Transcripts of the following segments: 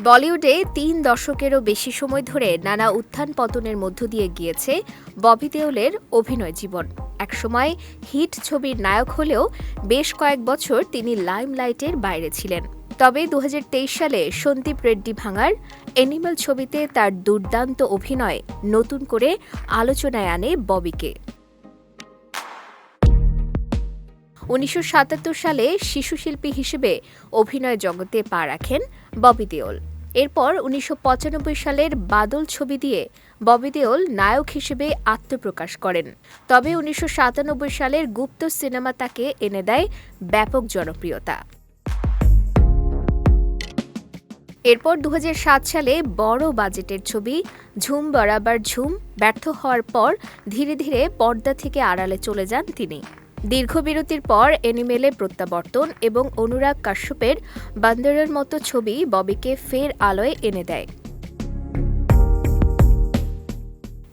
বলিউডে ৩ দশকেরও বেশি সময় ধরে নানা উত্থান পতনের মধ্য দিয়ে গিয়েছে ববি দেওলের অভিনয় জীবন। একসময় হিট ছবির নায়ক হলেও বেশ কয়েক বছর তিনি লাইমলাইটের বাইরে ছিলেন। তবে ২০২৩ সালে সন্দীপ রেড্ডি ভাঙার অ্যানিমাল ছবিতে তার দুর্দান্ত অভিনয় নতুন করে আলোচনায় আনে ববিকে। ১৯৭৭ সালে শিশুশিল্পী হিসেবে অভিনয় জগতে পা রাখেন ববি দেওল। এরপর ১৯৯৫ সালের বাদল ছবি দিয়ে ববি দেওল নায়ক হিসেবে আত্মপ্রকাশ করেন। তবে ১৯৯৭ সালের গুপ্ত সিনেমা তাকে এনে দেয় ব্যাপক জনপ্রিয়তা। এরপর ২০০৭ সালে বড় বাজেটের ছবি ঝুম বরাবর ঝুম ব্যর্থ হওয়ার পর ধীরে ধীরে পর্দা থেকে আড়ালে চলে যান তিনি। দীর্ঘ বিরতির পর অ্যানিমেলে প্রত্যাবর্তন এবং অনুরাগ কাশ্যপের বান্দরের মতো ছবি ববিকে ফের আলোয় এনে দেয়।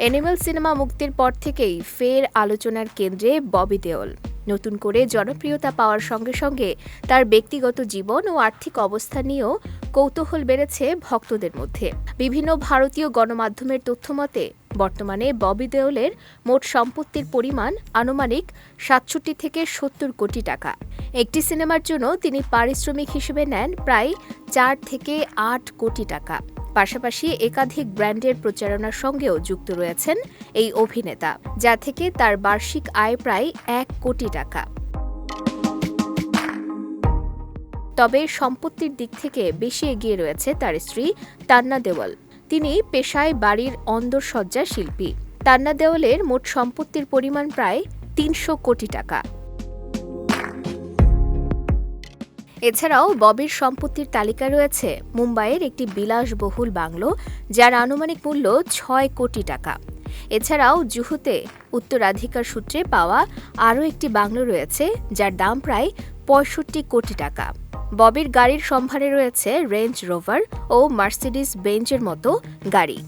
অ্যানিমাল সিনেমা মুক্তির পর থেকেই ফের আলোচনার কেন্দ্রে ববি দেওল। নতুন করে জনপ্রিয়তা পাওয়ার সঙ্গে সঙ্গে তার ব্যক্তিগত জীবন ও আর্থিক অবস্থা নিয়েও কৌতূহল বেড়েছে ভক্তদের মধ্যে। বিভিন্ন ভারতীয় গণমাধ্যমের তথ্যমতে বর্তমানে ববি দেওলের মোট সম্পত্তির পরিমাণ আনুমানিক ৬৭ থেকে ৭০ কোটি টাকা। একটি সিনেমার জন্য তিনি পারিশ্রমিক হিসেবে নেন প্রায় ৪ থেকে ৮ কোটি টাকা। পাশাপাশি একাধিক ব্র্যান্ডের প্রচারণার সঙ্গেও যুক্ত রয়েছেন এই অভিনেতা, যা থেকে তার বার্ষিক আয় প্রায় ১ কোটি টাকা। তবে সম্পত্তির দিক থেকে বেশি এগিয়ে রয়েছে তার স্ত্রী তান্না দেওল। তিনি পেশায় বাড়ির অন্দরসজ্জা শিল্পী। তান্না দেওলের মোট সম্পত্তির পরিমাণ প্রায় ৩০০ কোটি টাকা। এছাড়াও ববির সম্পত্তির তালিকা রয়েছে মুম্বাইয়ের একটি বিলাসবহুল বাংলো, যার আনুমানিক মূল্য ৬ কোটি টাকা। এছাড়াও জুহুতে উত্তরাধিকার সূত্রে পাওয়া আরও একটি বাংলো রয়েছে, যার দাম প্রায় ৬৫ কোটি টাকা। ববির গাড়ির সম্ভারে রয়েছে রেঞ্জ রোভার ও মার্সিডিজ বেঞ্জের মতো গাড়ি।